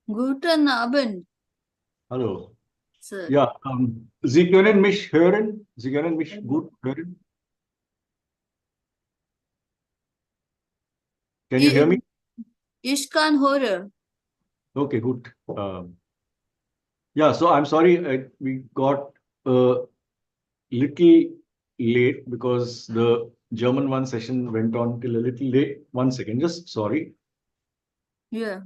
Guten Abend, Hallo. Sir. Ja, Sie können mich hören? Sie können mich gut hören? Can you hear me? Ich kann hören. Okay, good. Yeah, so I'm sorry we got a little late because the German one session went on till a little late. 1 second, just sorry. Yeah.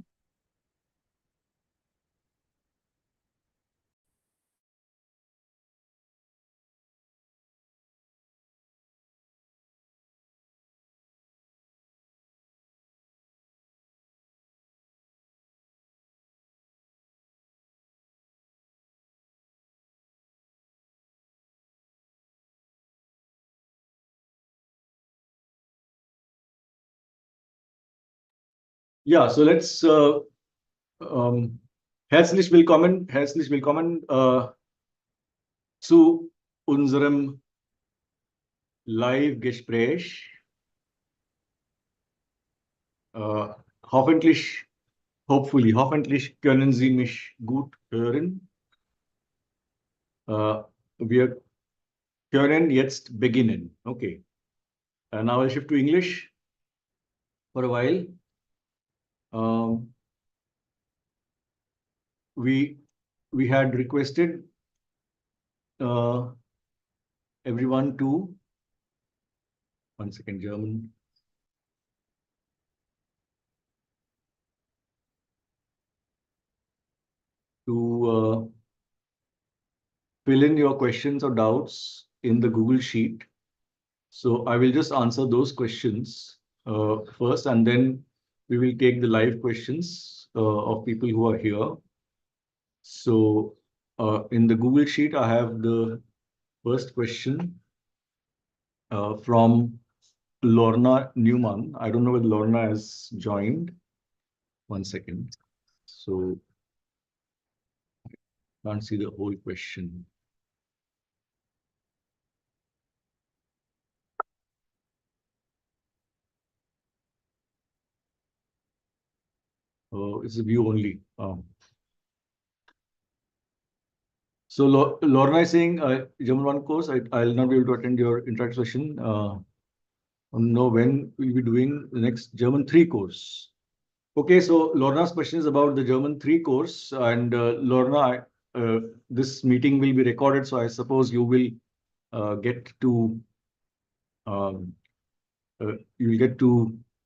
Ja, so let's herzlich willkommen zu unserem Live-Gespräch. Hoffentlich hoffentlich können Sie mich gut hören. Wir können jetzt beginnen. Okay. Now I'll shift to English for a while. We had requested everyone to 1 second German. To fill in your questions or doubts in the Google Sheet. So I will just answer those questions first, and then we will take the live questions of people who are here. So in the Google Sheet, I have the first question from Lorna Newman. I don't know whether Lorna has joined. 1 second. So can't see the whole question. It's a view only. So Lorna is saying, German 1 course, I'll not be able to attend your introduction session. Know when we'll be doing the next German 3 course. Okay, so Lorna's question is about the German 3 course. And Lorna, this meeting will be recorded, so I suppose you will get to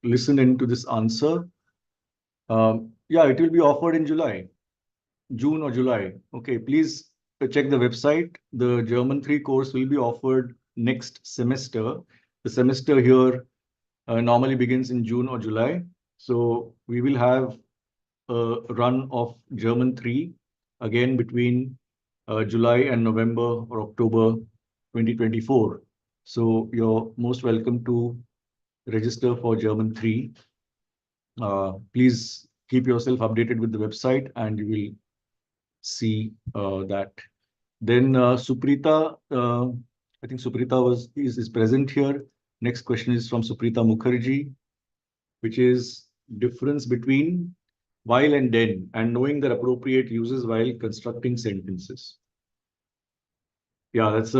listen into this answer. Yeah, it will be offered in June or July. Okay, please check the website. The German 3 course will be offered next semester. The semester here normally begins in June or July. So we will have a run of German 3 again between July and November or October 2024. So you're most welcome to register for German 3. Please keep yourself updated with the website and you will see that. Then Suprita, I think Suprita is present here. Next question is from Suprita Mukherjee, which is difference between while and then, and knowing their appropriate uses while constructing sentences. Yeah, that's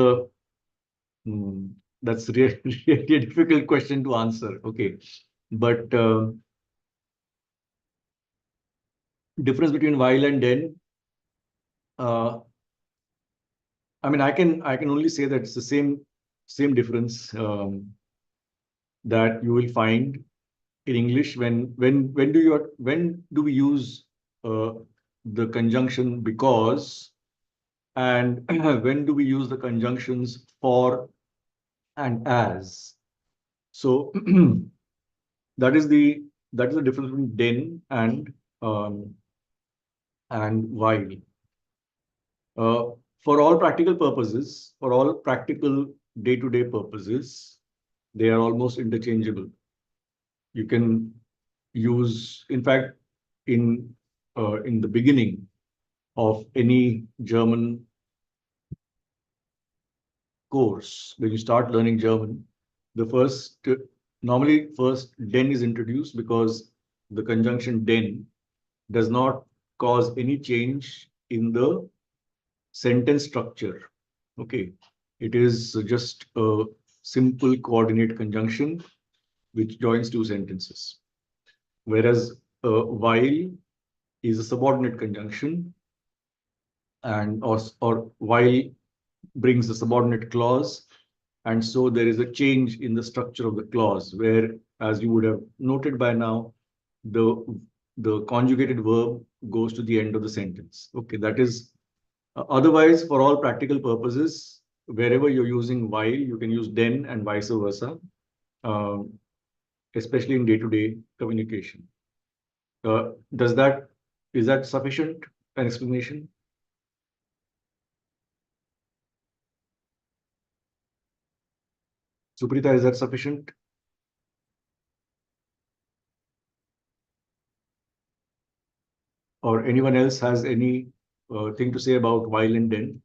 really, really a difficult question to answer. Okay, but difference between while and then. I mean, I can only say that it's the same difference that you will find in English when do we use the conjunction because, and when do we use the conjunctions for and as. So that is the difference between then and while. For all practical purposes, for all practical day-to-day purposes, they are almost interchangeable. You can use, in fact, in the beginning of any German course, when you start learning German, normally first den is introduced because the conjunction den does not cause any change in the sentence structure. Okay, it is just a simple coordinate conjunction which joins two sentences. Whereas while is a subordinate conjunction, and or while brings the subordinate clause, and so there is a change in the structure of the clause where, as you would have noted by now, the conjugated verb goes to the end of the sentence. Okay, that is otherwise, for all practical purposes, wherever you're using while, you can use then and vice versa, um, especially in day-to-day communication. Does that is that sufficient an explanation? Suprita, is that sufficient? Or anyone else has any thing to say about while and then?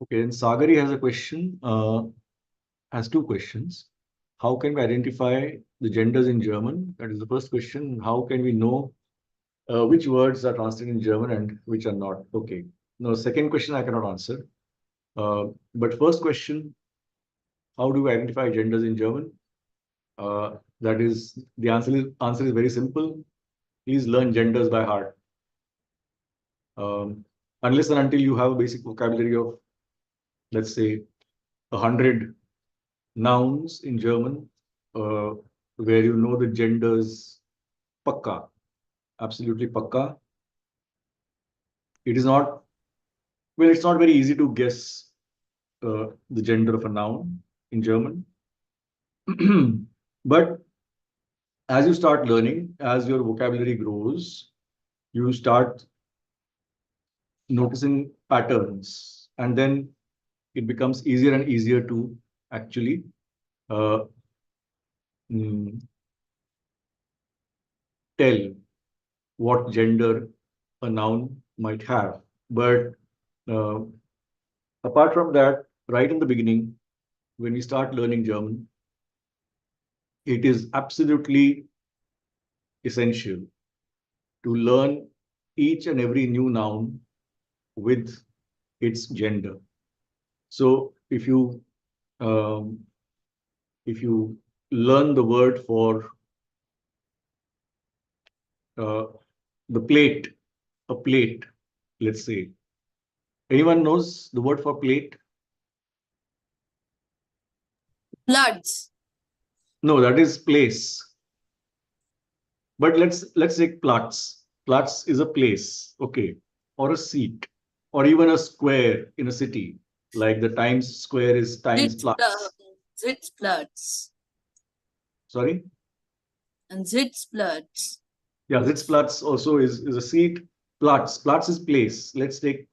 Okay, and Sagari has a question, has two questions. How can we identify the genders in German? That is the first question. How can we know which words are translated in German and which are not? Okay. Now, second question I cannot answer. But first question, how do we identify genders in German? That is, the answer is very simple. Please learn genders by heart. Unless and until you have a basic vocabulary of, let's say, 100 nouns in German, where you know the genders pakka, absolutely pakka. It is not, well, it's not very easy to guess the gender of a noun in German. But as you start learning, as your vocabulary grows, you start noticing patterns, and then it becomes easier and easier to actually uh, tell what gender a noun might have. But uh, apart from that, right in the beginning, when we start learning German, it is absolutely essential to learn each and every new noun with its gender. So um, if you learn the word for uh, the plate, a plate, let's say. Anyone knows the word for plate? Floods. No, that is place. But let's take Platz. Platz is a place, okay, or a seat, or even a square in a city, like the Times Square is Times Platz. Sitzplatz. Sorry? And Sitzplatz. Yeah, Sitzplatz also is a seat. Platz. Platz is place. Let's take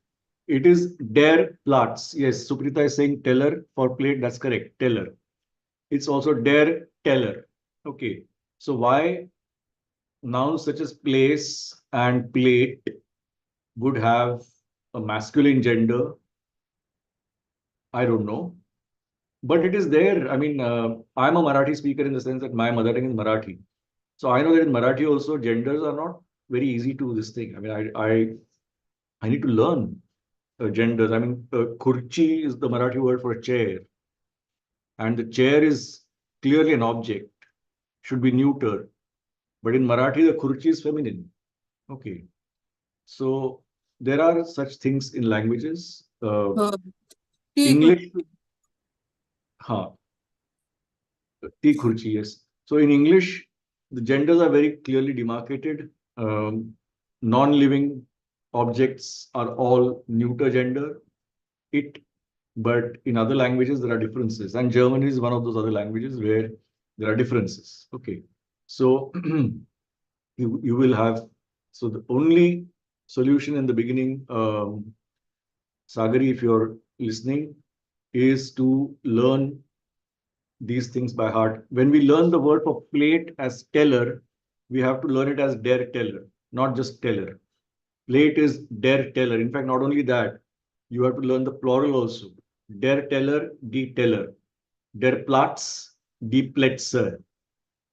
it is der Platz. Yes, Suprita is saying teller for plate. That's correct. Teller. It's also der teller. Okay. So why nouns such as place and plate would have a masculine gender? I don't know. But it is there. I mean, I'm a Marathi speaker in the sense that my mother tongue is Marathi. So I know that in Marathi also genders are not very easy to this thing. I mean, I need to learn genders. I mean, khurchi is the Marathi word for a chair, and the chair is clearly an object, should be neuter. But in Marathi, the khurchi is feminine. Okay, so there are such things in languages. Oh, tea English, khurshi. ha, tea khurchi, yes. So in English, the genders are very clearly demarcated. Non-living objects are all neuter gender. It, but in other languages there are differences, and German is one of those other languages where there are differences. Okay, so you will have, so the only solution in the beginning, Sagari, if you're listening, is to learn these things by heart. When we learn the word for plate as teller, we have to learn it as der teller, not just teller. Plate is der teller. In fact, not only that, you have to learn the plural also. Der Teller, die Teller. Der Platz, die Plätze.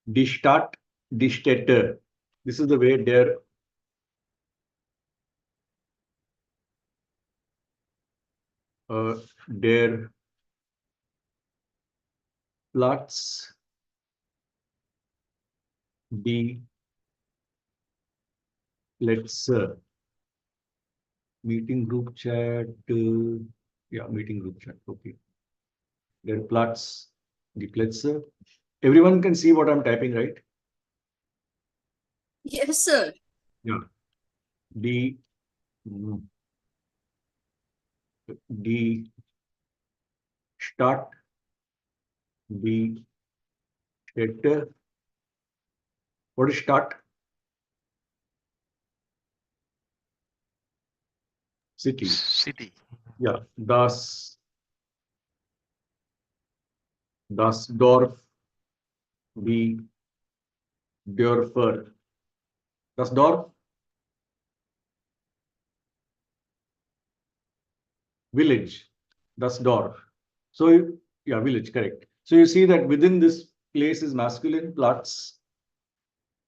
Die Stadt, die Städte. This is the way der der Platz, die Plätze. Meeting group chat. Yeah, meeting group chat. Okay. Der Platz, die Plätze. Everyone can see what I'm typing, right? Yes, sir. Yeah. Die, die Stadt, die Städte. What is Stadt? City. City. Yeah. Das Dorf, die Dörfer. Das Dorf, village. Das Dorf. So, yeah, village, correct. So you see that within this place is masculine, Platz.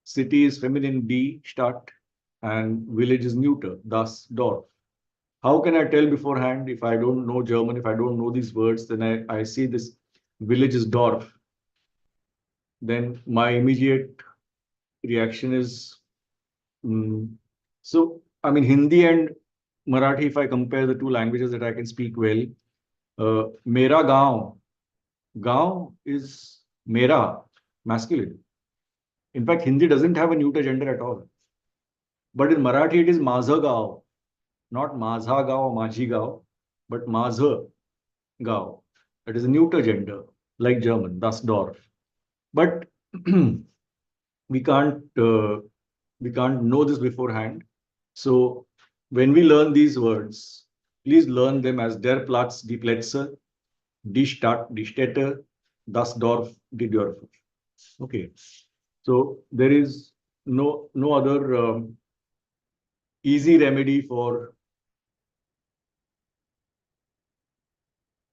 City is feminine, die, Stadt. And village is neuter, das Dorf. How can I tell beforehand if I don't know German, if I don't know these words, then I see this village is Dorf. Then my immediate reaction is, so, I mean, Hindi and Marathi, if I compare the two languages that I can speak well, Mera Gaon. Gaon is Mera, masculine. In fact, Hindi doesn't have a neuter gender at all. But in Marathi, it is माझं गाव, not माझा गाव, माझी गाव, but माझं गाव. That is a neuter gender, like German, das Dorf. But we can't know this beforehand. So when we learn these words, please learn them as der Platz, die Plätze, die Stadt, die Städte, das Dorf, die Dörfer. Okay. So there is no other easy remedy for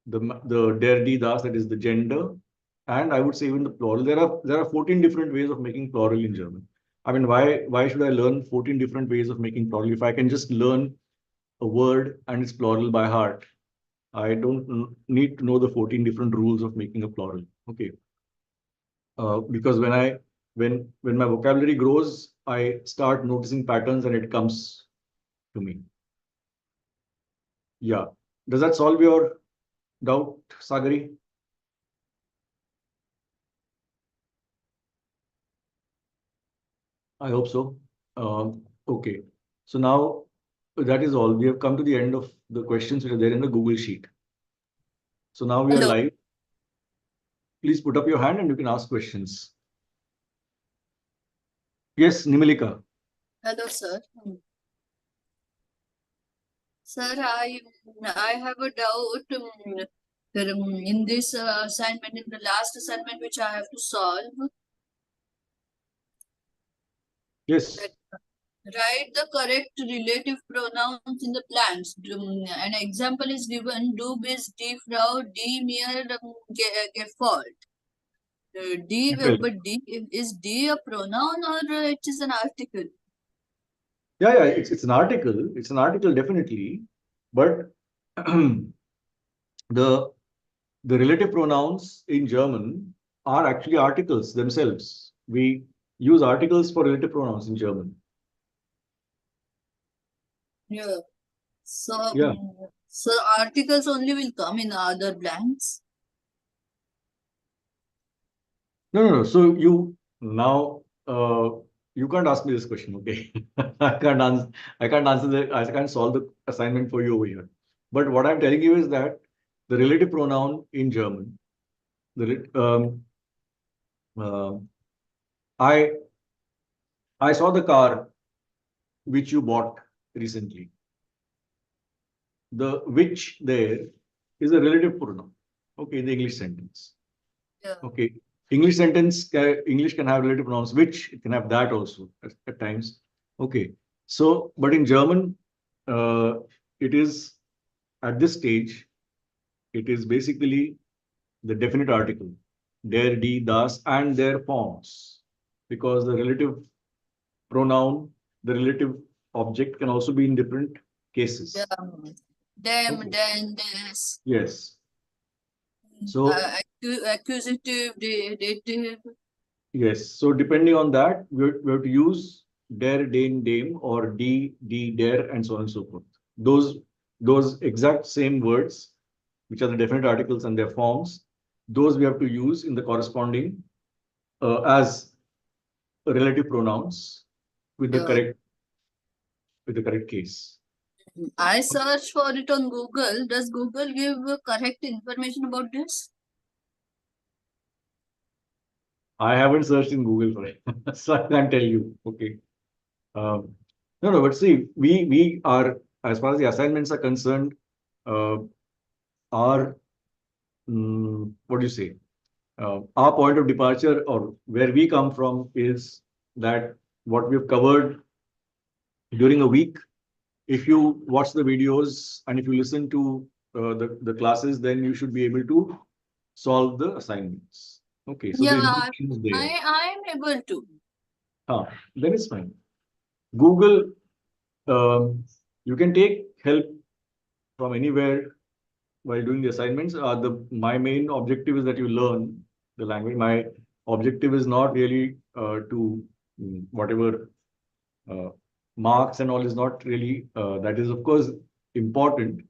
the der, die, das, that is the gender, and I would say even the plural. There are 14 different ways of making plural in German. I mean, why should I learn 14 different ways of making plural if I can just learn a word and its plural by heart? I don't need to know the 14 different rules of making a plural. Okay. Because when my vocabulary grows, I start noticing patterns and it comes to me. Yeah. Does that solve your doubt, Sagari? I hope so. Okay. So now that is all. We have come to the end of the questions which are there in the Google Sheet. So now we are Hello. live. Please put up your hand and you can ask questions. Yes, Nimalika. Hello, sir. Sir, I have a doubt. In this assignment, in the last assignment which I have to solve, Yes. write the correct relative pronouns in the plants. An example is given: Du bist die Frau, die mir gefällt. But is die a pronoun or it is an article? Yeah, it's an article. It's an article definitely, but the relative pronouns in German are actually articles themselves. We use articles for relative pronouns in German. Yeah. So, Yeah. So articles only will come in other blanks. No. So you now you can't ask me this question, okay? I can't answer. I can't solve the assignment for you over here. But what I'm telling you is that the relative pronoun in German, I saw the car which you bought recently. The which there is a relative pronoun, okay, in the English sentence. Yeah. Okay, English sentence, English can have relative pronouns, which it can have that also at times. Okay, so but in German, it is at this stage, it is basically the definite article, der, die, das, and their forms, because the relative pronoun, the relative object can also be in different cases. Yeah. Them, Okay. then, this. Yes. So Accusative, dative. yes. So depending on that, we have to use der, den, dem, or die, die, der, and so on and so forth. Those exact same words, which are the definite articles and their forms, those we have to use in the corresponding as relative pronouns with the Yeah. correct case. I search for it on Google. Does Google give correct information about this? I haven't searched in Google for it, so I can't tell you. Okay. Um, no, but see, we are, as far as the assignments are concerned, uh, our what do you say? Our point of departure or where we come from is that what we've covered during a week. If you watch the videos and if you listen to the classes, then you should be able to solve the assignments. Okay, so the Yeah, information is there. I am able to. Then it's fine. Google, you can take help from anywhere while doing the assignments. My main objective is that you learn the language. My objective is not really to whatever uh, marks and all is not really that is of course important,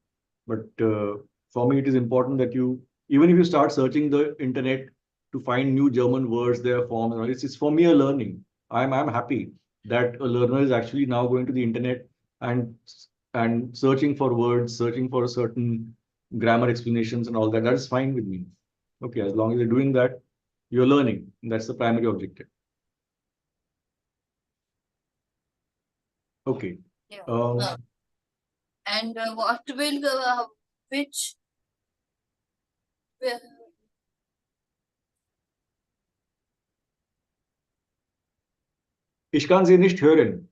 but for me it is important that you, even if you start searching the internet to find new German words, their forms and all, it's for me a learning. I'm happy that a learner is actually now going to the internet and searching for words, searching for certain grammar explanations and all that. That is fine with me. Okay, as long as you're doing that, you're learning. That's the primary objective. Okay. Yeah. Um, And what will which Ich kann Sie nicht hören.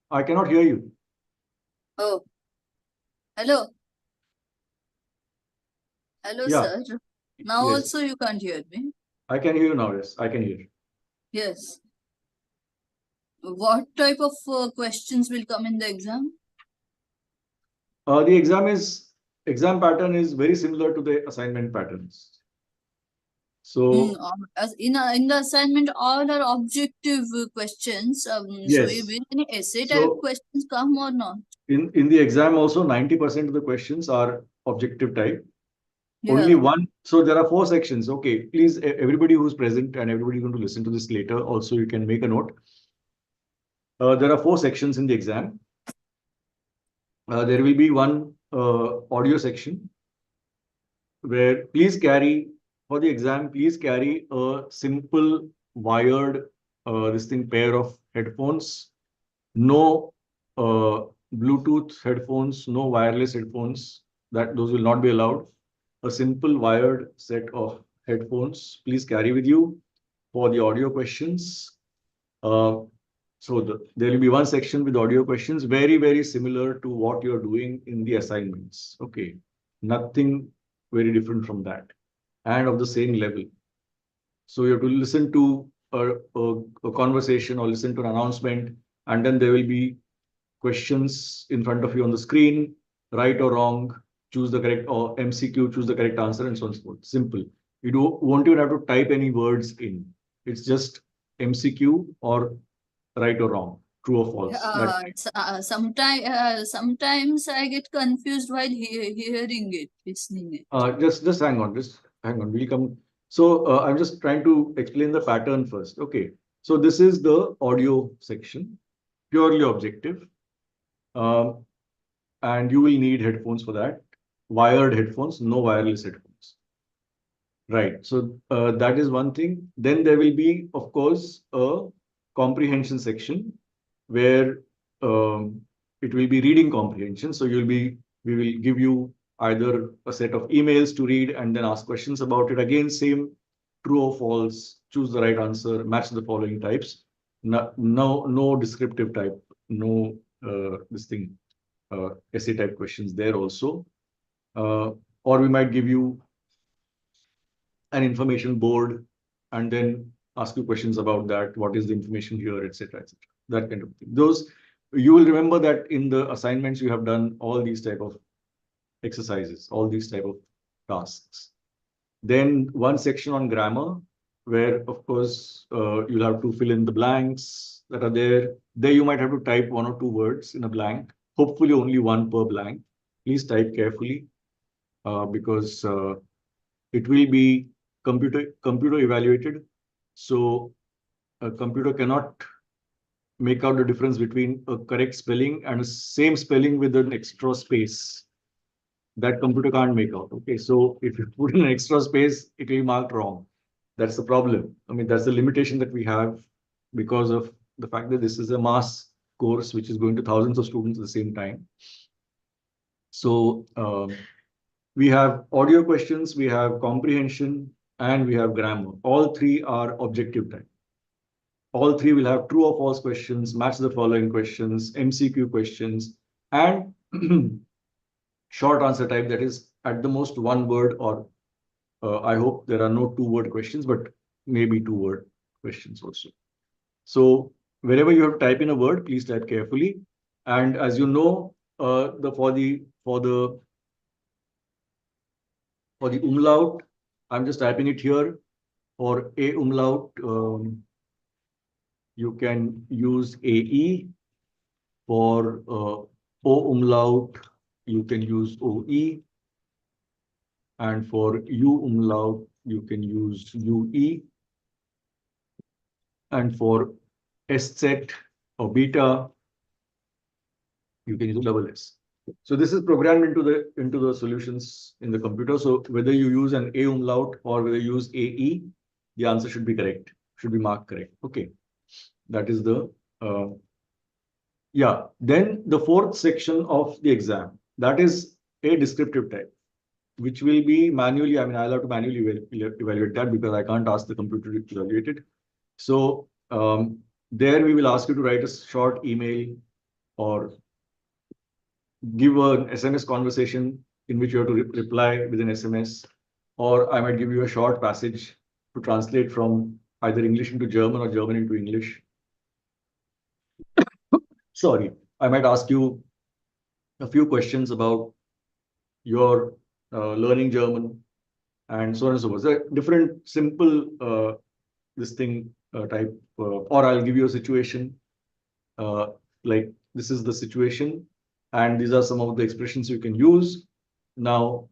I cannot hear you. oh, hello. Hello, Yeah, sir. Now yes. also you can't hear me. I can hear you now. Yes, I can hear. Yes. What type of questions will come in the exam? The exam pattern is very similar to the assignment patterns. So As in the assignment, all are objective questions. So yes. will any essay type So questions come or not? in the exam also 90% of the questions are objective type. Only Yeah. one. So there are 4 sections. Okay, please everybody who's present and everybody going to listen to this later. Also, you can make a note. There are 4 sections in the exam. There will be one audio section where please carry for the exam, please carry a simple wired this thing pair of headphones, no Bluetooth headphones, no wireless headphones, that those will not be allowed. A simple wired set of headphones, please carry with you for the audio questions. Uh, there will be one section with audio questions, very, very similar to what you're doing in the assignments. Okay. Nothing very different from that and of the same level. So you have to listen to a conversation or listen to an announcement, and then there will be questions in front of you on the screen, right or wrong, choose the correct, or MCQ, choose the correct answer, and so on and so forth. Simple. You won't even have to type any words in. It's just MCQ or right or wrong, true or false. Sometimes I get confused while hearing it, listening it. Just hang on, We'll come. So I'm just trying to explain the pattern first. Okay. So this is the audio section, purely objective. And you will need headphones for that. Wired headphones, no wireless headphones. Right. So that is one thing. Then there will be, of course, a comprehension section where it will be reading comprehension. So we will give you either a set of emails to read and then ask questions about it. Again, same true or false choose the right answer, match the following types. No descriptive type, no essay type questions there also. Or we might give you an information board and then ask you questions about that. What is the information here, etc., etc. That kind of thing. Those you will remember that in the assignments you have done all these type of exercises, all these type of tasks. Then one section on grammar, where of course you'll have to fill in the blanks that are there. There you might have to type 1 or 2 words in a blank. Hopefully only one per blank. Please type carefully because it will be computer evaluated. So a computer cannot make out the difference between a correct spelling and a same spelling with an extra space. That computer can't make out. Okay, so if you put in an extra space, it will be marked wrong. That's the problem. I mean, that's the limitation that we have because of the fact that this is a mass course which is going to thousands of students at the same time. So we have audio questions, we have comprehension, and we have grammar. All three are objective type. All three will have true or false questions, match the following questions, MCQ questions, and short answer type, that is at the most 1 word, or I hope there are no 2-word questions, but maybe 2-word questions also. So wherever you have to type in a word, please type carefully. And as you know, for the umlaut, I'm just typing it here. For a umlaut, you can use AE. For O umlaut, you can use OE. And for U umlaut, you can use UE. And for SZ or beta, you can use double S. So this is programmed into the solutions in the computer. So whether you use an A umlaut or whether you use AE, the answer should be correct, should be marked correct. Okay, that is the yeah. Then the 4th section of the exam, that is a descriptive type, which will be manually. I mean, I'll have to manually evaluate that because I can't ask the computer to evaluate it. So there we will ask you to write a short email or give an SMS conversation in which you have to reply with an SMS, or I might give you a short passage to translate from either English into German or German into English. Sorry, I might ask you a few questions about your learning German and so on and so forth. So different simple type, or I'll give you a situation like this is the situation, and these are some of the expressions you can use. Now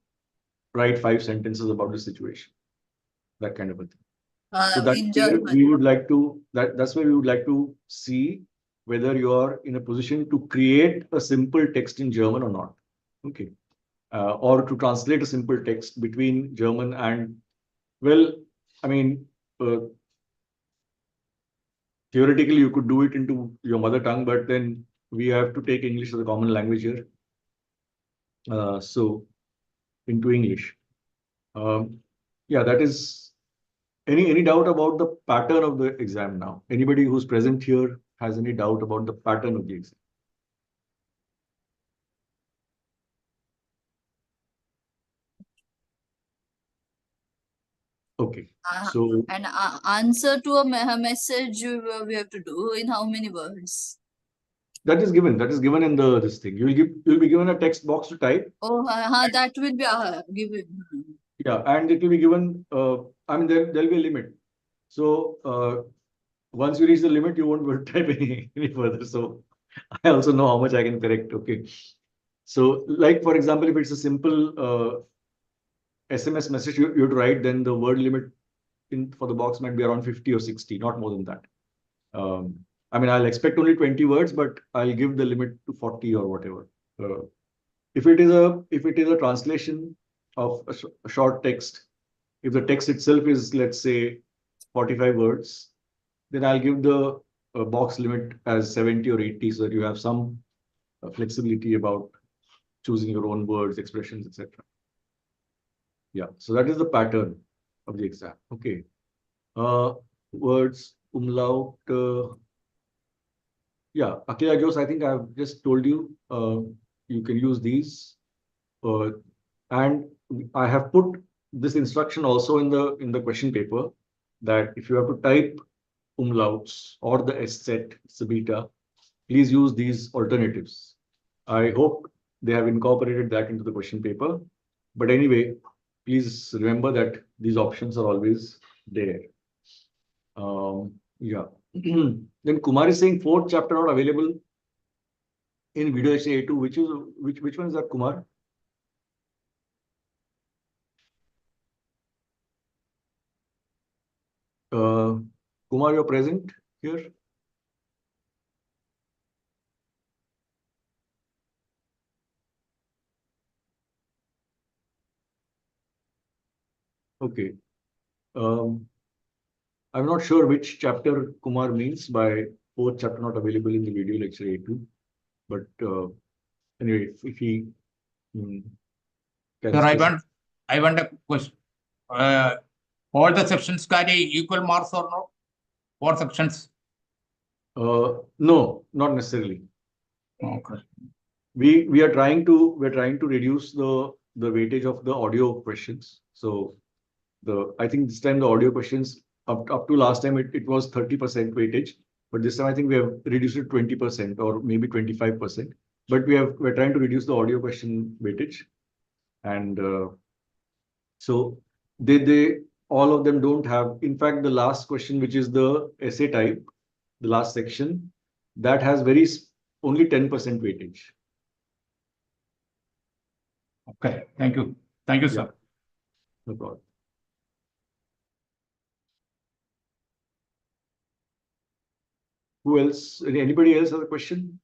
write 5 sentences about the situation, that kind of a thing. So that's In where German. we would like to that's where we would like to see whether you are in a position to create a simple text in German or not. Okay. Or to translate a simple text between German and, well, I mean, theoretically you could do it into your mother tongue, but then we have to take English as a common language here. So into English. Yeah, that is any doubt about the pattern of the exam now? Anybody who's present here has any doubt about the pattern of the exam? Okay, so an answer to a message we have to do in how many words? that is given. That is given in this thing. You'll be given a text box to type. Oh, that will be given. Yeah, and it will be given. I mean, there'll be a limit. So once you reach the limit, you won't be able to type any further. So I also know how much I can correct. Okay. So, like for example, if it's a simple SMS message you have to write, then the word limit for the box might be around 50 or 60, not more than that. I mean, I'll expect only 20 words, but I'll give the limit to 40 or whatever. If it is a translation of a short text, if the text itself is, let's say, 45 words, then I'll give the box limit as 70 or 80, so that you have some flexibility about choosing your own words, expressions, etc. Yeah, so that is the pattern of the exam. Okay. words, umlaut. Yeah, Akila Jose, I think I've just told you, you can use these. And I have put this instruction also in the question paper, that if you have to type umlauts or the S set, it's a beta, please use these alternatives. I hope they have incorporated that into the question paper. But anyway, please remember that these options are always there. Yeah. Then Kumar is saying fourth chapter not available in video essay A2. Which one is that, Kumar? Kumar, you're present here? Okay. I'm not sure which chapter Kumar means by fourth chapter not available in the video lecture A2. But anyway, if he can Sir, specify. I want a question. All the sections carry equal marks or no? 4 sections? No, not necessarily. Okay. We are trying to reduce the weightage of the audio questions. So I think this time the audio questions up to last time it was 30% weightage, but this time I think we have reduced it 20% or maybe 25%. But we're trying to reduce the audio question weightage, and so they all of them don't have. In fact, the last question, which is the essay type, the last section, that has only 10% weightage. Okay. Thank you. Thank you, Yeah, sir. no problem. Who else? Anybody else have a question?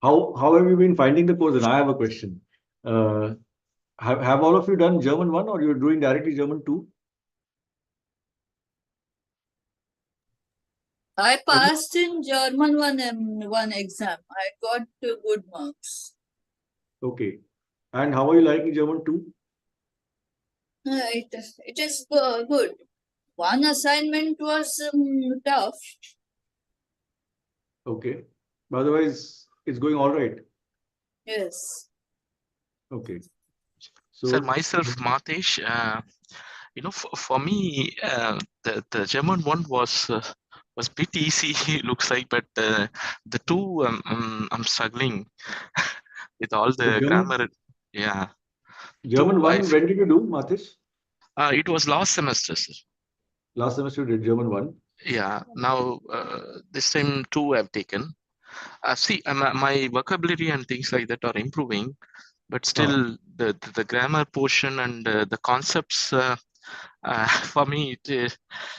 How have you been finding the course? And I have a question. Have all of you done German 1 or you're doing directly German 2? I passed in German one exam. I got good marks. Okay. And how are you liking German 2? It is good. One assignment was tough. Okay. But otherwise, it's going all right. Yes. Okay. Sir, So myself, Matesh, for me, the German one was bit easy, looks like, but the two, I'm struggling with all the the grammar. Yeah, German two, 1, when did you do, Matish? it was last semester, sir. Last semester you did German 1. Yeah, now this time two I've taken. See, my vocabulary and things like that are improving, but still the grammar portion and the concepts. For me,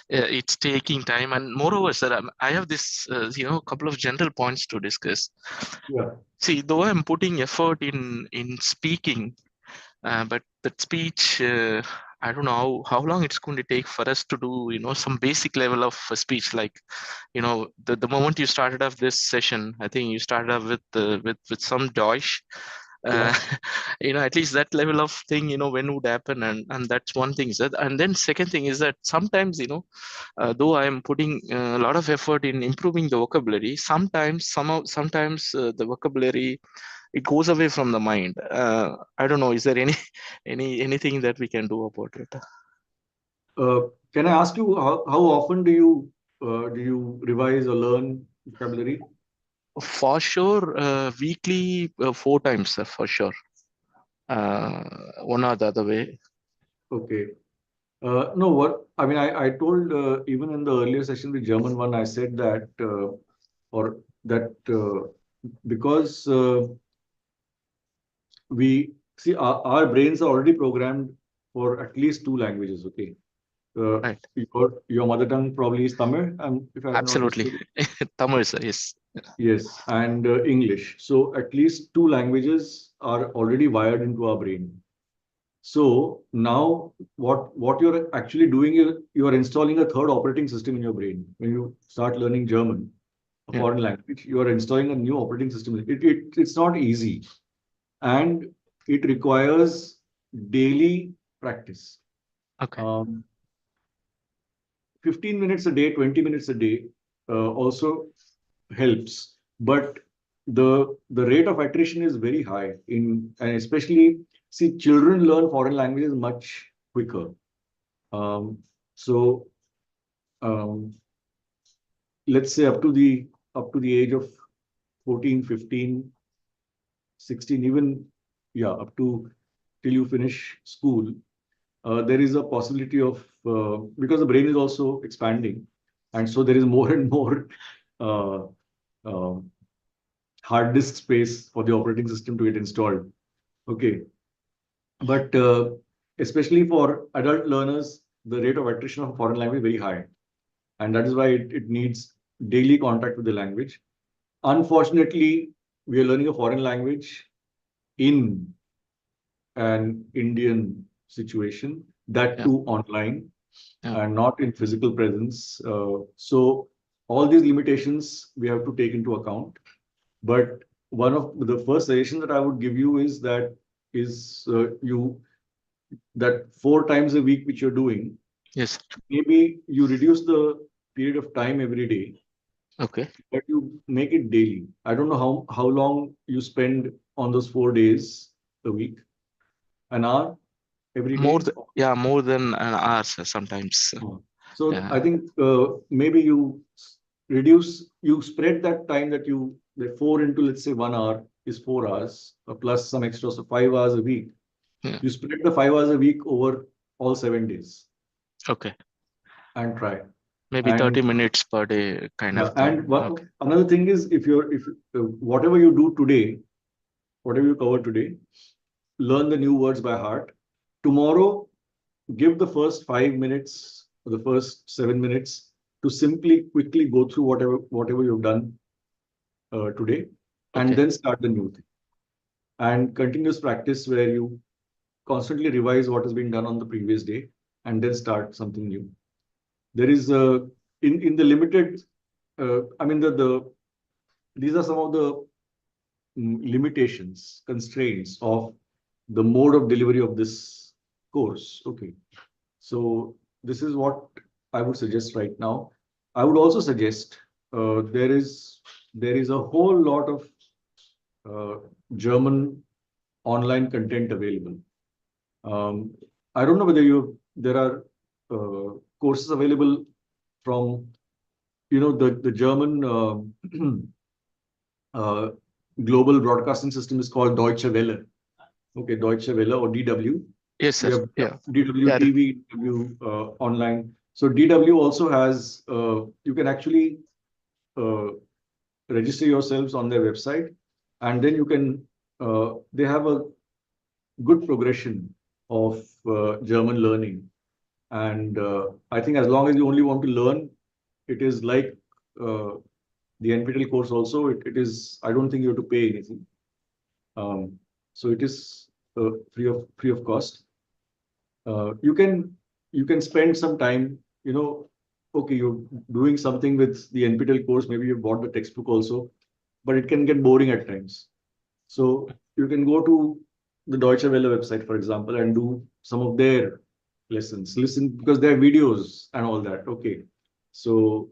it's taking time, and moreover, sir, I have this, couple of general points to discuss. Yeah. See, though I'm putting effort in speaking, but that speech, I don't know how long it's going to take for us to do, some basic level of speech. Like, the moment you started off this session, I think you started off with some Deutsch. Yeah. At least that level of thing, when would happen, and that's one thing. And then second thing is that sometimes, though I am putting a lot of effort in improving the vocabulary, sometimes the vocabulary, it goes away from the mind. I don't know, is there anything that we can do about it? Can I ask you how often do you revise or learn vocabulary? For sure, weekly, 4 times, sir, for sure. One or the other way. Okay. No, what I mean, I told even in the earlier session with German 1, I said that because we see our brains are already programmed for at least 2 languages. Okay. Right. Your mother tongue probably is Tamil, if I'm not Absolutely. mistaken. Tamil, sir, yes. Yes, and English. So at least 2 languages are already wired into our brain. So now what you're actually doing is you're installing a third operating system in your brain. When you start learning German, a foreign language, you are installing a new operating system. It's not easy. And it requires daily practice. Okay. 15 minutes a day, 20 minutes a day also helps, but the rate of attrition is very high and especially see children learn foreign languages much quicker. So let's say up to the age of 14, 15, 16, even up to till you finish school, there is a possibility of because the brain is also expanding, and so there is more and more uh, uh, hard disk space for the operating system to get installed. Okay, but especially for adult learners, the rate of attrition of a foreign language is very high, and that is why it needs daily contact with the language. Unfortunately, we are learning a foreign language in an Indian situation, that too online, and not in physical presence. So all these limitations we have to take into account. But one of the first suggestion that I would give you is that that 4 times a week which you're doing, Yes. maybe you reduce the period of time every day, Okay. but you make it daily. I don't know how long you spend on those 4 days a week. An hour every More day? than more than an hour sometimes. So Yeah. I think maybe you spread that time the 4 into, let's say, 1 hour is 4 hours plus some extra, so 5 hours a week. Yeah. You spread the 5 hours a week over all 7 days. Okay. And try. Maybe 30 minutes per day kind of thing. And another thing is, if whatever you do today, whatever you cover today, learn the new words by heart. Tomorrow, give the first 5 minutes or the first 7 minutes to simply quickly go through whatever you've done today, and then start the new thing. And continuous practice where you constantly revise what has been done on the previous day and then start something new. There is in the limited, I mean these are some of the limitations, constraints of the mode of delivery of this course. Okay. So this is what I would suggest right now. I would also suggest there is a whole lot of German online content available. I don't know whether there are courses available from the German global broadcasting system is called Deutsche Welle. Okay, Deutsche Welle or DW. Yes, sir. We have Yeah. DW TV, DW online. So DW also has, you can actually register yourselves on their website, and then you can, they have a good progression of German learning. And I think as long as you only want to learn, it is like the NPTEL course also, it is, I don't think you have to pay anything. So it is free of cost. You can spend some time, okay, you're doing something with the NPTEL course, maybe you bought the textbook also, but it can get boring at times. So you can go to the Deutsche Welle website, for example, and do some of their lessons. Listen, because they have videos and all that. Okay. So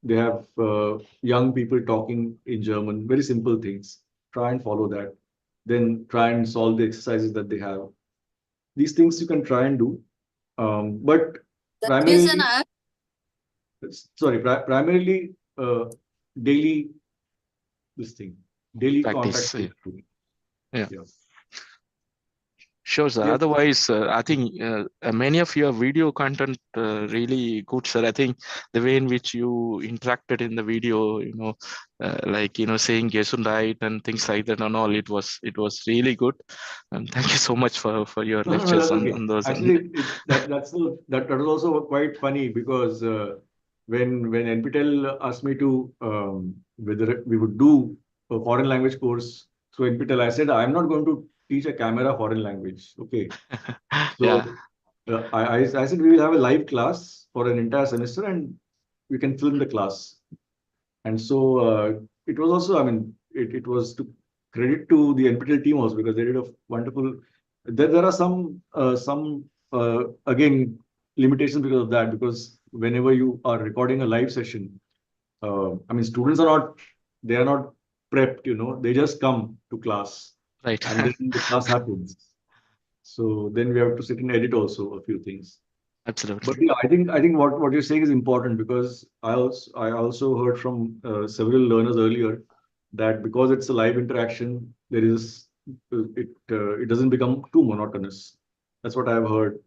they have young people talking in German, very simple things. Try and follow that. Then try and solve the exercises that they have. These things you can try and do. But There is an primarily, app. sorry, primarily daily daily Practice. contact. Yeah. Yeah. Sure, sir. Yes. Otherwise, I think many of your video content really good, sir. I think the way in which you interacted in the video, like saying yes and right and things like that and all, it was really good. And thank you so much for your No, lectures that's okay. on those. Actually, that was also quite funny because when NPTEL asked me to whether we would do a foreign language course through NPTEL, I said I'm not going to teach a camera foreign language. Okay, Yeah. so I said we will have a live class for an entire semester and we can film the class. And so it was also, I mean, it was to credit to the NPTEL team also, because they did a wonderful. There are some again limitations because of that, because whenever you are recording a live session, I mean, students they are not prepped, they just come to class Right. and then the class happens. So then we have to sit and edit also a few things. But Absolutely. yeah, I think what you're saying is important, because I also heard from several learners earlier that because it's a live interaction, it doesn't become too monotonous. That's what I've heard.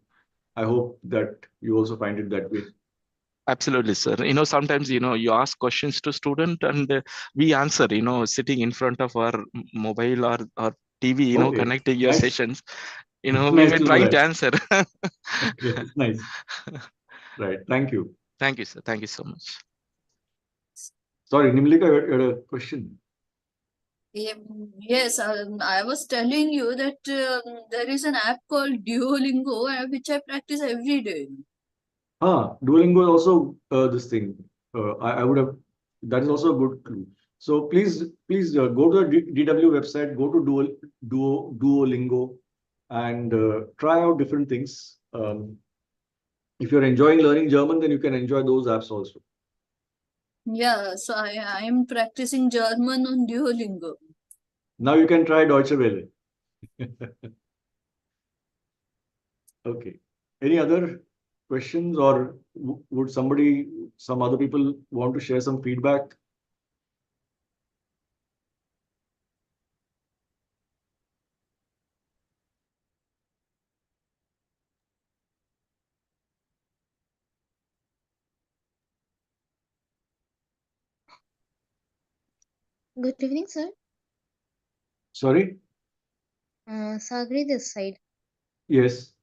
I hope that you also find it that way. Absolutely, sir. Sometimes, you ask questions to student and we answer, sitting in front of our mobile or TV, Okay, connecting your nice. sessions, It's we nice were to know trying to that. answer. Okay, it's nice. Right. Thank you. Thank you, sir. Thank you so much. Sorry, Nimlika, you had a question. Yes, I was telling you that there is an app called Duolingo, which I practice every day. Duolingo is also this thing. I would have. That is also a good clue. So please go to the DW website, go to Duolingo, and try out different things. If you're enjoying learning German, then you can enjoy those apps also. Yeah, so I am practicing German on Duolingo. Now you can try Deutsche Welle. Okay. Any other questions, or would some other people want to share some feedback? Good evening, sir. Sorry? Sagri this side. Yes.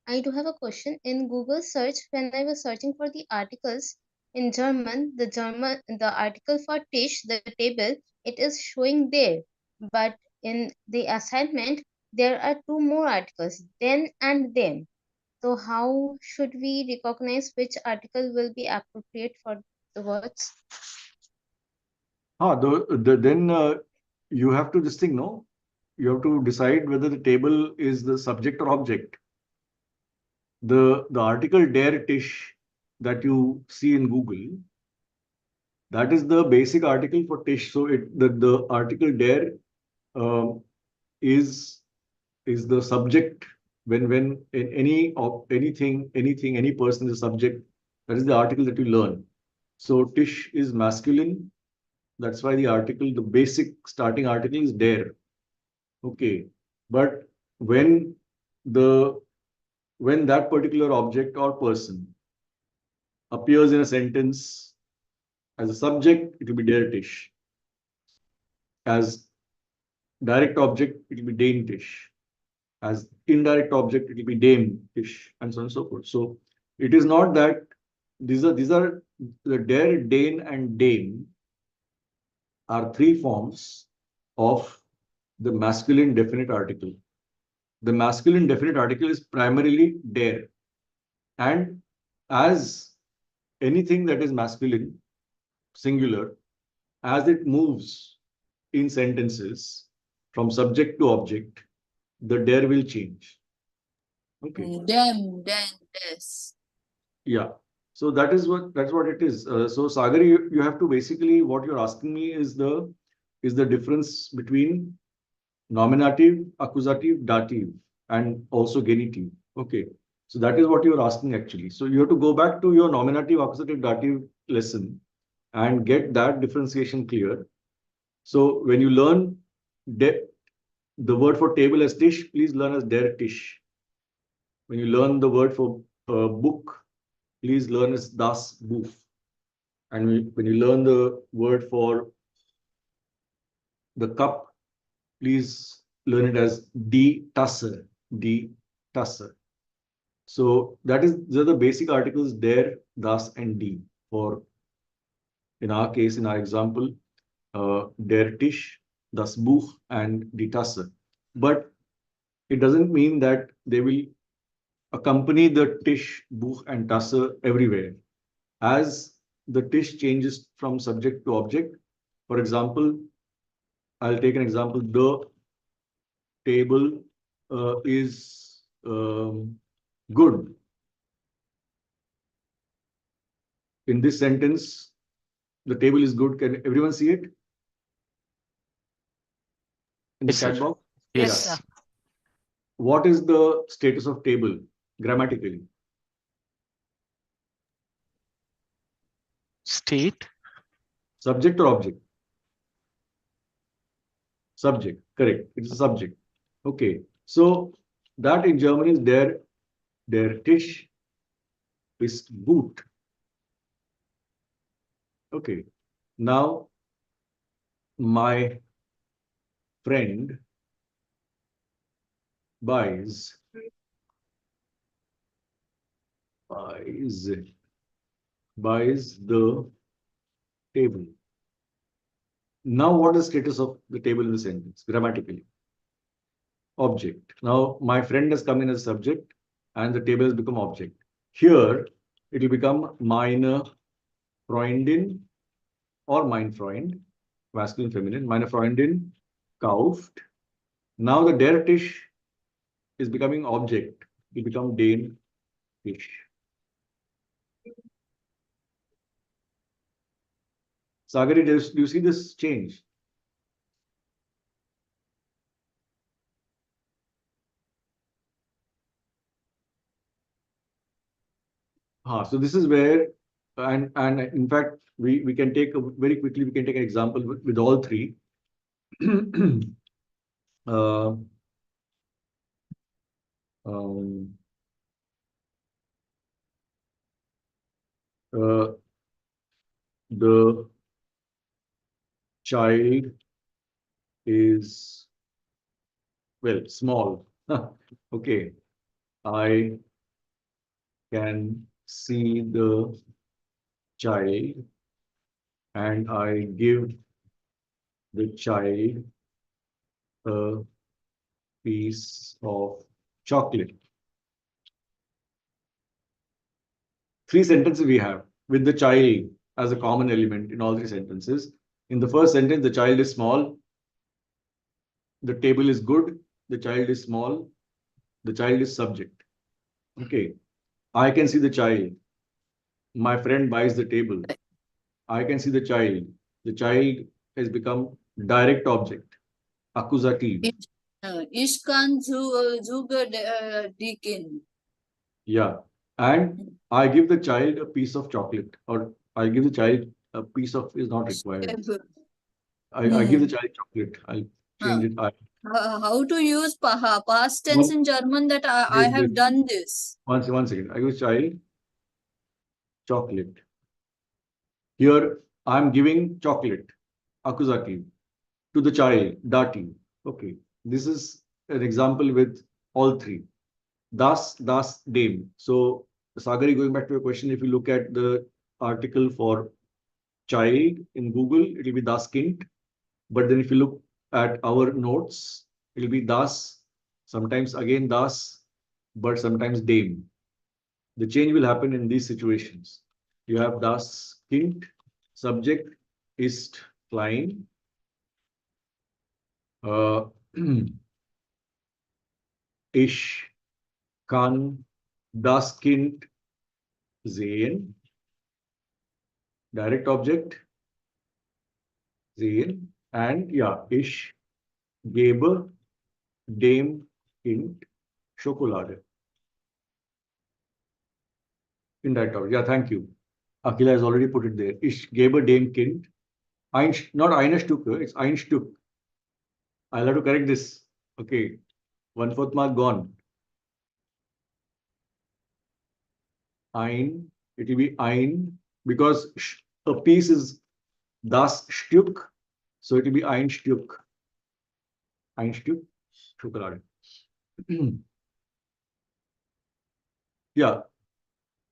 I do have a question. In Google search, when I was searching for the articles in the article for Tish, the table, it is showing there. But in the assignment, there are two more articles, then and them. So how should we recognize which article will be appropriate for the words? Then you have to this thing, no? You have to decide whether the table is the subject or object. The article der Tisch that you see in Google, that is the basic article for Tisch. So the article der um, is the subject when in any person is a subject. That is the article that you learn. So Tisch is masculine. That's why the basic starting article is der. Okay. But when the when that particular object or person appears in a sentence as a subject, it will be der Tisch. As direct object, it will be den Tisch. As indirect object, it will be dem Tisch, and so on and so forth. So it is not that these are the der, den, and dem are three forms of the masculine definite article. The masculine definite article is primarily der. And as anything that is masculine, singular, as it moves in sentences from subject to object, the der will change. Okay. Them, then, this. Yeah. So that's what it is. So Sagar, you have to basically, what you're asking me is the difference between nominative, accusative, dative, and also genitive. Okay. So that is what you're asking actually. So you have to go back to your nominative, accusative, dative lesson and get that differentiation clear. So when you learn the word for table as Tisch, please learn as der Tisch. When you learn the word for book, please learn as das Buch. And when you learn the word for the cup, please learn it as die Tasse, die Tasse. So these are the basic articles der, das, and die. For in our case, in our example, der Tisch, das Buch, and die Tasse. But it doesn't mean that they will accompany the Tisch, Buch, and Tasse everywhere. As the Tisch changes from subject to object, for example, I'll take an example. The table is good. In this sentence, the table is good. Can everyone see it? In the Yes, chat sir. box? Yes. Yeah. What is the status of table grammatically? State. Subject or object? Subject, correct. It's a subject. Okay. So that in German is der Tisch ist gut. Okay. Now my friend buys the table. Now what is the status of the table in the sentence grammatically? Object. Now my friend has come in as subject and the table has become object. Here it will become meine Freundin or mein Freund, masculine, feminine. Meine Freundin kauft. Now the der Tisch is becoming object. It become den Tisch. Sagari, do you see this change? So this is where, and in fact, we can take very quickly, we can take an example with all three. uh, um, the child is, well, small. Okay. I can see the child and I give the child a piece of chocolate. Three sentences we have with the child as a common element in all three sentences. In the first sentence, the child is small, the table is good, the child is small, the child is subject. Okay. I can see the child. My friend buys the table. I can see the child. The child has become direct object, accusative. Ich kann sogar die Kind. Yeah. And I give the child a piece of chocolate, or I give the child a piece of is not required. I give the child chocolate. I'll change it. How to use past tense in German that I have done this. One second. I give the child chocolate. Here I'm giving chocolate, accusative, to the child, dative. Okay. This is an example with all three. Das, dem. So, Sagari, going back to your question, if you look at the article for child in Google, it will be das Kind. But then if you look at our notes, it will be das, sometimes again das, but sometimes dem. The change will happen in these situations. You have das Kind, subject ist klein. Ich kann das Kind sehen. Direct object, sehen. And yeah, ich gebe dem Kind Schokolade. Indirect object. Yeah, thank you. Akila has already put it there. Ich gebe dem Kind. Not eine Stücke, it's ein Stück. I'll have to correct this. Okay. 1/4 mark gone. Ein, it will be ein, because a piece is das Stück. So it will be ein Stück. Ein Stück Schokolade. Yeah.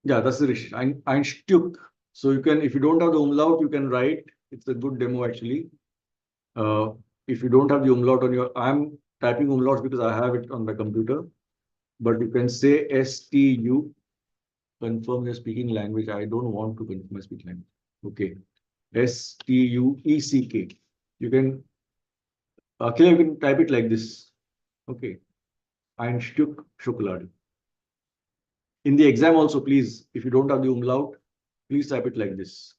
Yeah, that's the Rish. Ein Stück. So you can, if you don't have the umlaut, you can write. It's a good demo actually. If you don't have the umlaut on your, I'm typing umlaut because I have it on my computer. But you can say STU, confirm your speaking language. I don't want to confirm my speaking language. Okay. STUECK. You can Akila, you can type it like this. Okay. Ein Stück Schokolade. In the exam also, please, if you don't have the umlaut, please type it like this.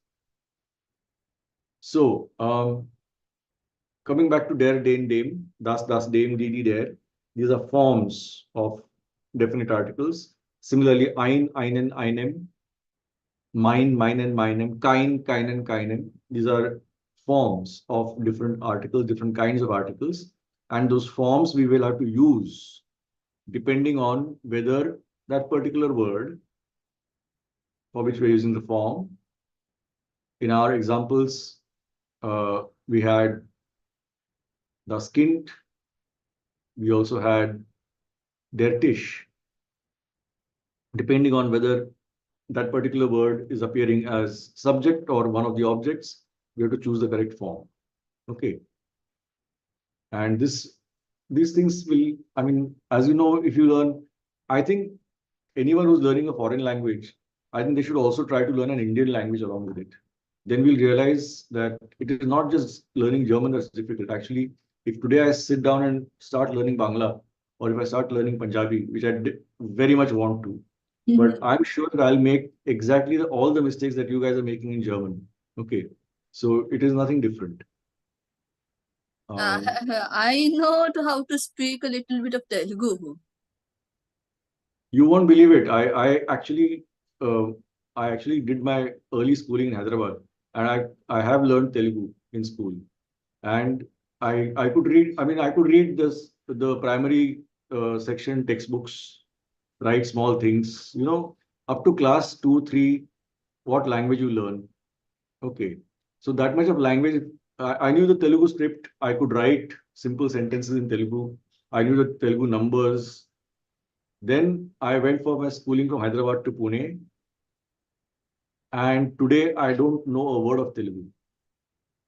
So, coming back to der, den, dem, das, dem, die, der, these are forms of definite articles. Similarly, ein, einen, einem, mein, meinen, meinem, kein, keinen, keinem. These are forms of different articles, different kinds of articles. And those forms we will have to use depending on whether that particular word for which we're using the form. In our examples, we had das Kind. We also had der Tisch. Depending on whether that particular word is appearing as subject or one of the objects, we have to choose the correct form. Okay. And these things will, I mean, as you know, if you learn, I think anyone who's learning a foreign language, I think they should also try to learn an Indian language along with it. Then we'll realize that it is not just learning German that's difficult. Actually, if today I sit down and start learning Bangla, or if I start learning Punjabi, which I very much want to, but I'm sure that I'll make exactly all the mistakes that you guys are making in German. Okay. So it is nothing different. I know how to speak a little bit of Telugu. You won't believe it. I actually did my early schooling in Hyderabad, and I have learned Telugu in school, and I could read. I mean, I could read the primary section textbooks, write small things. You know, up to class 2, 3, what language you learn. Okay, so that much of language. I knew the Telugu script. I could write simple sentences in Telugu. I knew the Telugu numbers. Then I went for my schooling from Hyderabad to Pune. And today I don't know a word of Telugu.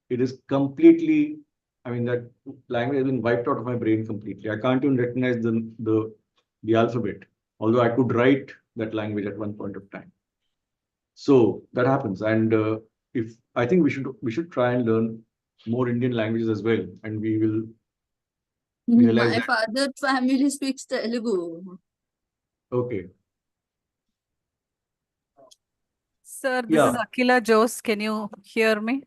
It is completely, I mean, that language has been wiped out of my brain completely. I can't even recognize the alphabet, although I could write that language at one point of time. So that happens. And if I think we should try and learn more Indian languages as well, and we will realize My that. father family speaks Telugu. Okay. Sir, this is Akila Jose. Can you hear me?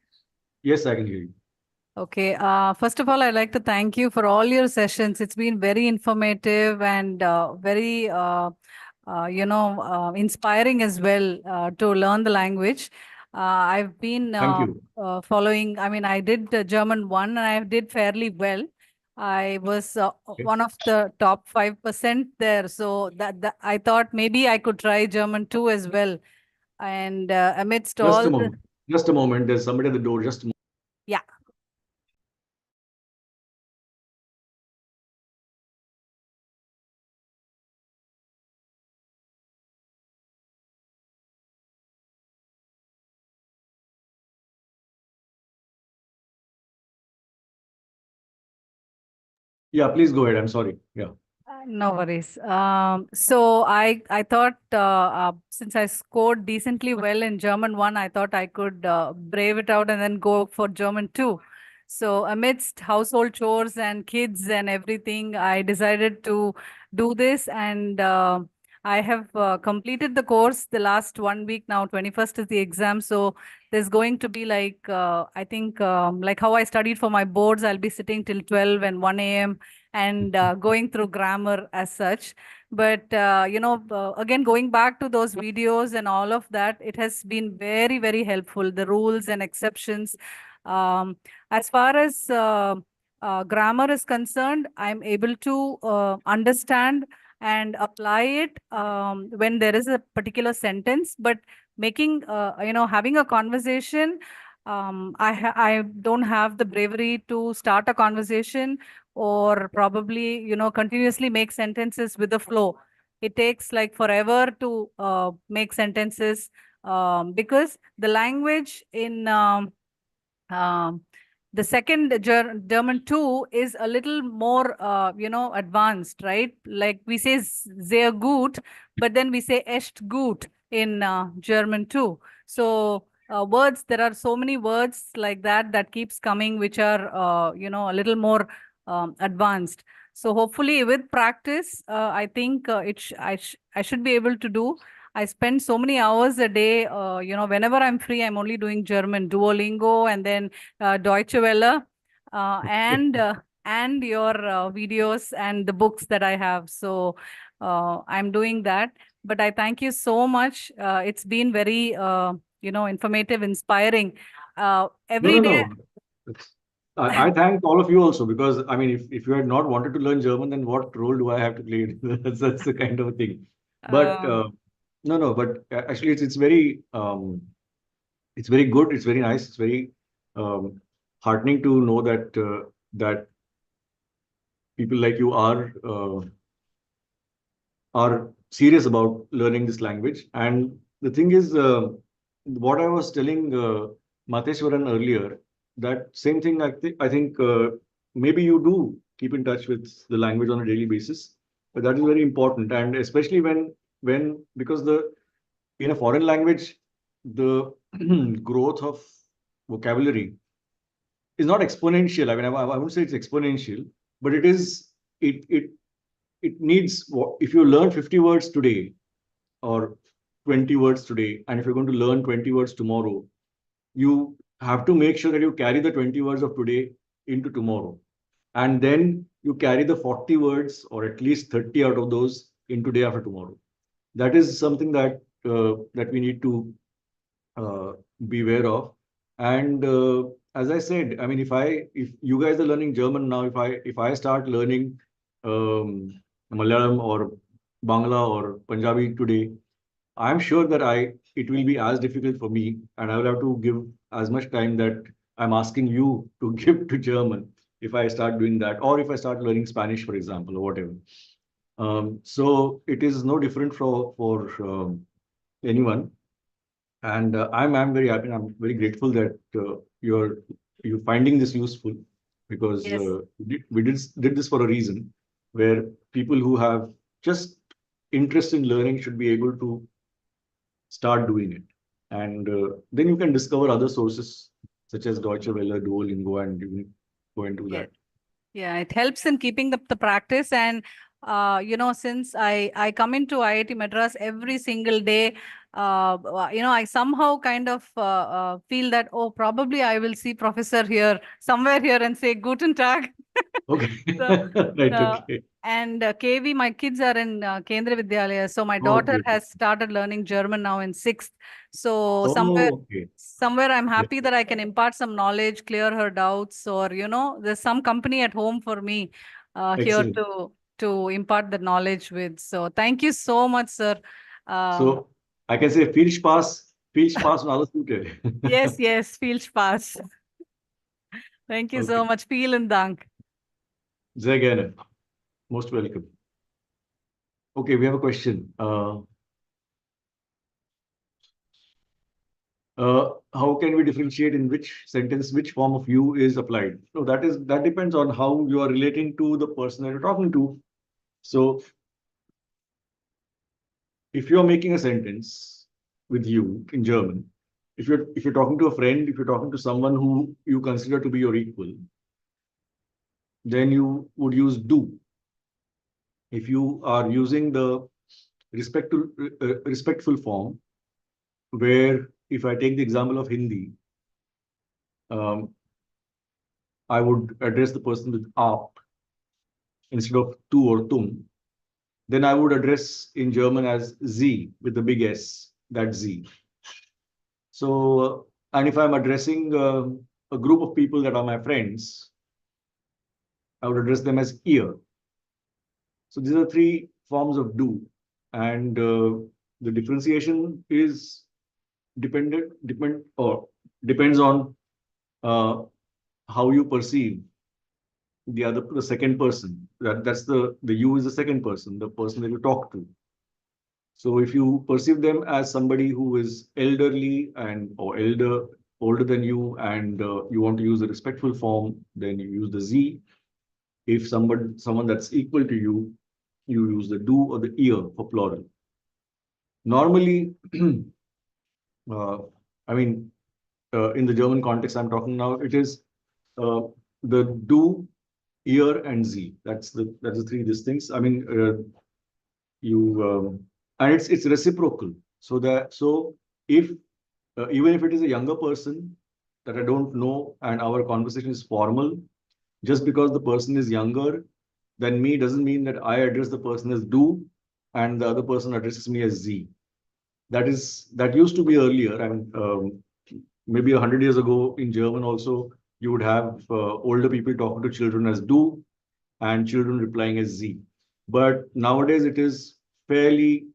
Yes, I can hear you. Okay. First of all, I'd like to thank you for all your sessions. It's been very informative and very, inspiring as well to learn the language. I've been Thank you. following, I mean, I did German 1 and I did fairly well. I was one of the top 5% there. So that I thought maybe I could try German 2 as well. And amidst Just all a moment. Just a moment. There's somebody at the door. Just a moment. Yeah. Yeah, please go ahead. I'm sorry. Yeah. No worries. So I thought since I scored decently well in German 1, I thought I could brave it out and then go for German 2. So amidst household chores and kids and everything, I decided to do this, and I have completed the course the last 1 week now. 21st is the exam, so there's going to be like I think like how I studied for my boards, I'll be sitting till 12 and 1 a.m. and going through grammar as such. But again, going back to those videos and all of that, it has been very, very helpful. The rules and exceptions. As far as grammar is concerned, I'm able to understand and apply it when there is a particular sentence. But making, having a conversation, I don't have the bravery to start a conversation or probably, continuously make sentences with the flow. It takes like forever to make sentences because the language in the second German 2 is a little more, advanced, right? Like we say sehr gut, but then we say echt gut in German 2. So words, there are so many words like that keeps coming, which are, a little more advanced. So hopefully with practice, I think I should be able to do. I spend so many hours a day, whenever I'm free, I'm only doing German, Duolingo, and then Deutsche Welle, and your videos and the books that I have. So I'm doing that. But I thank you so much. It's been very, informative, inspiring. Every day. No. I thank all of you also, because I mean, if you had not wanted to learn German, then what role do I have to play? That's the kind of thing. But no, but actually, it's very good. It's very nice. It's very heartening to know that people like you are serious about learning this language. And the thing is, what I was telling Mateshwaran earlier, that same thing, I think maybe you do keep in touch with the language on a daily basis. But that is very important. And especially because in a foreign language, the growth of vocabulary is not exponential. I mean, I wouldn't say it's exponential, but it needs, if you learn 50 words today or 20 words today, and if you're going to learn 20 words tomorrow, you have to make sure that you carry the 20 words of today into tomorrow. And then you carry the 40 words, or at least 30 out of those, into day after tomorrow. That is something that we need to be aware of. And as I said, I mean, if you guys are learning German now, if I start learning Malayalam or Bangla or Punjabi today, I'm sure that it will be as difficult for me, and I will have to give as much time that I'm asking you to give to German if I start doing that, or if I start learning Spanish, for example, or whatever. So it is no different for anyone. And I'm very happy. I'm very grateful that you're finding this useful, because Yes. we did this for a reason, where people who have just interest in learning should be able to start doing it. And then you can discover other sources such as Deutsche Welle, Duolingo, and you can go into that. Yeah, it helps in keeping the practice. And since I come into IIT Madras every single day, I somehow kind of feel that, oh, probably I will see professor here, somewhere here, and say Guten Tag. Okay. So, Right. uh, Okay. and KV, my kids are in Kendra Vidyalaya. So my daughter beautiful. has started learning German now in 6th. So Oh, okay. somewhere I'm Yeah. happy that I can impart some knowledge, clear her doubts, or there's some company at home for me here Excellent. to impart the knowledge with. So thank you so much, sir. So I can say viel Spaß und alles Gute. Yes, viel Spaß. Thank you so Okay. much. Vielen Dank. Sehr gerne. Most welcome. Okay, we have a question. How can we differentiate in which sentence which form of you is applied? So that depends on how you are relating to the person that you're talking to. So if you're making a sentence with you in German, if you're talking to a friend, if you're talking to someone who you consider to be your equal, then you would use du. If you are using the respectful form, where if I take the example of Hindi, I would address the person with आप instead of tu or tum. Then I would address in German as Sie with the big S, that Sie. So, and if I'm addressing a group of people that are my friends, I would address them as ihr. So these are three forms of du, and the differentiation is depends on how you perceive the second person. That's the you is the second person, the person that you talk to. So if you perceive them as somebody who is elderly or older than you, and you want to use a respectful form, then you use the Sie. If someone that's equal to you, you use the du or the ihr for plural. Normally, I mean, in the German context I'm talking now, it is the du ear, and Z. That's the three these things. I mean, and it's reciprocal. So if even if it is a younger person that I don't know and our conversation is formal, just because the person is younger than me doesn't mean that I address the person as do and the other person addresses me as Z. That used to be earlier. I mean, maybe 100 years ago in German also, you would have older people talking to children as do and children replying as Z. But nowadays it is fairly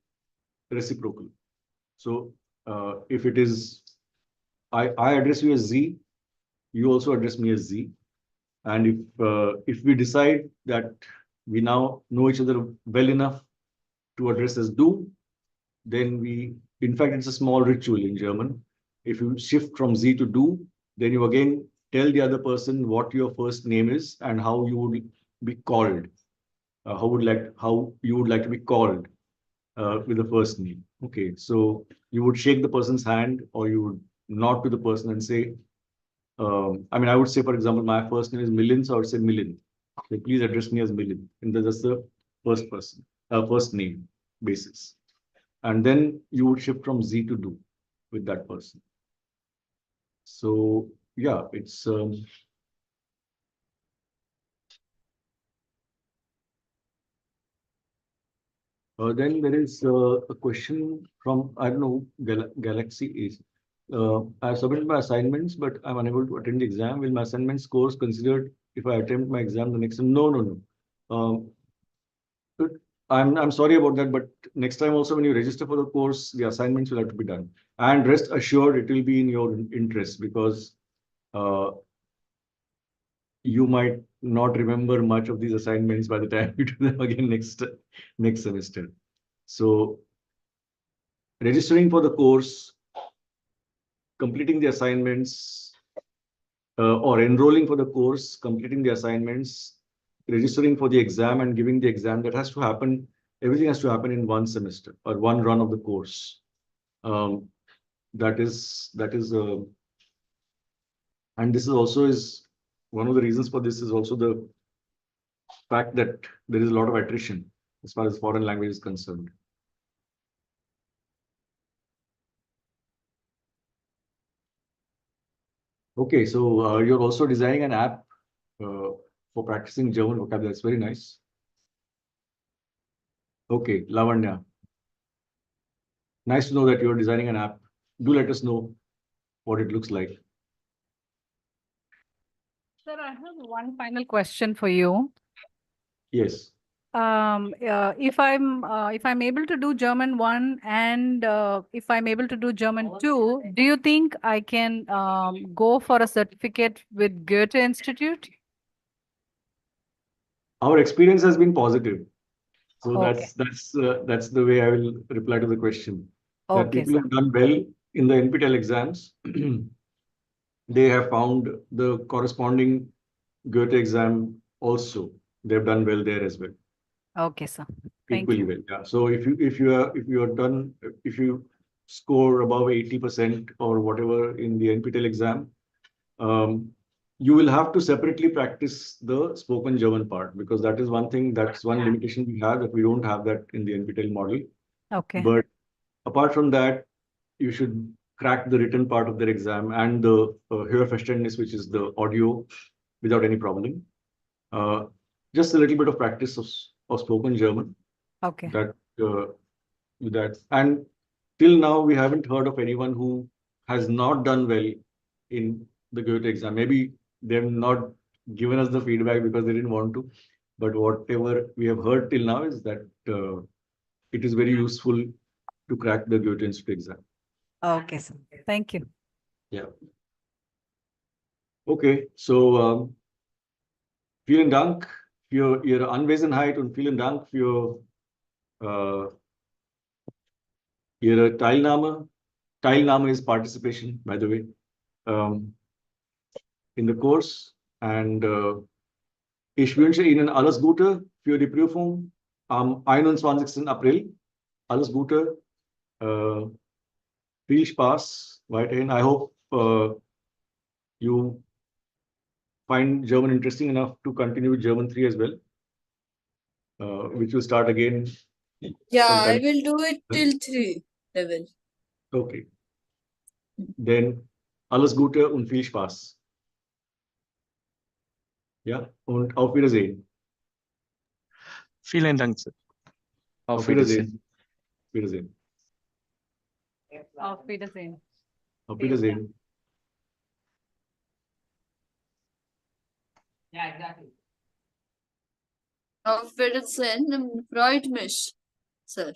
reciprocal. So if it is, I address you as Z, you also address me as Z. And if we decide that we now know each other well enough to address as do, then in fact, it's a small ritual in German. If you shift from Z to do, then you again tell the other person what your first name is and how you would be called. How you would like to be called with the first name. Okay, so you would shake the person's hand or you would nod to the person and say, I mean, I would say, for example, my first name is Milind, so I would say Milind. So please address me as Milind. And that's the first name basis. And then you would shift from Z to do with that person. So yeah, it's then there is a question from, I don't know, Galaxy is. I submitted my assignments, but I'm unable to attend the exam. Will my assignment scores considered if I attempt my exam the next time? No. I'm sorry about that, but next time also when you register for the course, the assignments will have to be done. And rest assured, it will be in your interest because you might not remember much of these assignments by the time you do them again next semester. So registering for the course, completing the assignments, or enrolling for the course, completing the assignments, registering for the exam and giving the exam, that has to happen. Everything has to happen in one semester or one run of the course. That is, and this is also one of the reasons for this is also the fact that there is a lot of attrition as far as foreign language is concerned. Okay, so you're also designing an app for practicing German vocabulary. That's very nice. Okay, Lavanya. Nice to know that you're designing an app. Do let us know what it looks like. Sir, I have one final question for you. Yes. If I'm able to do German 1 and if I'm able to do German 2, do you think I can go for a certificate with Goethe Institute? Our experience has been positive. So Okay. that's the way I will reply to the question. That Okay, people sir. have done well in the NPTEL exams. They have found the corresponding Goethe exam also. They've done well there as well. Okay, sir. Thank Equally you. well. Yeah. So if you score above 80% or whatever in the NPTEL exam, you will have to separately practice the spoken German part because that is one thing, that's one limitation we have, that we don't have that in the NPTEL model. Okay. But apart from that, you should crack the written part of their exam and the Hörverständnis, which is the audio, without any problem. Just a little bit of practice of spoken German. Okay. That and till now we haven't heard of anyone who has not done well in the Goethe exam. Maybe they've not given us the feedback because they didn't want to. But whatever we have heard till now is that it is very useful to crack the Goethe Institute exam. Okay, sir. Thank you. Yeah. Okay, so vielen Dank für Ihre Anwesenheit und vielen Dank für Ihre Teilnahme. Teilnahme is participation, by the way, in the course. And ich wünsche Ihnen alles Gute für die Prüfung am 21. April. Alles Gute. Viel Spaß weiterhin. I hope you find German interesting enough to continue with German 3 as well, which will start again Yeah, I sometime. will do it till 3 level. Okay. Then alles Gute und viel Spaß. Ja, und auf Wiedersehen. Vielen Dank, sir. Auf Wiedersehen. Wiedersehen. Auf Wiedersehen. Auf Wiedersehen. Yeah, exactly. Auf Wiedersehen, freut mich, Sir.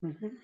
Mhm.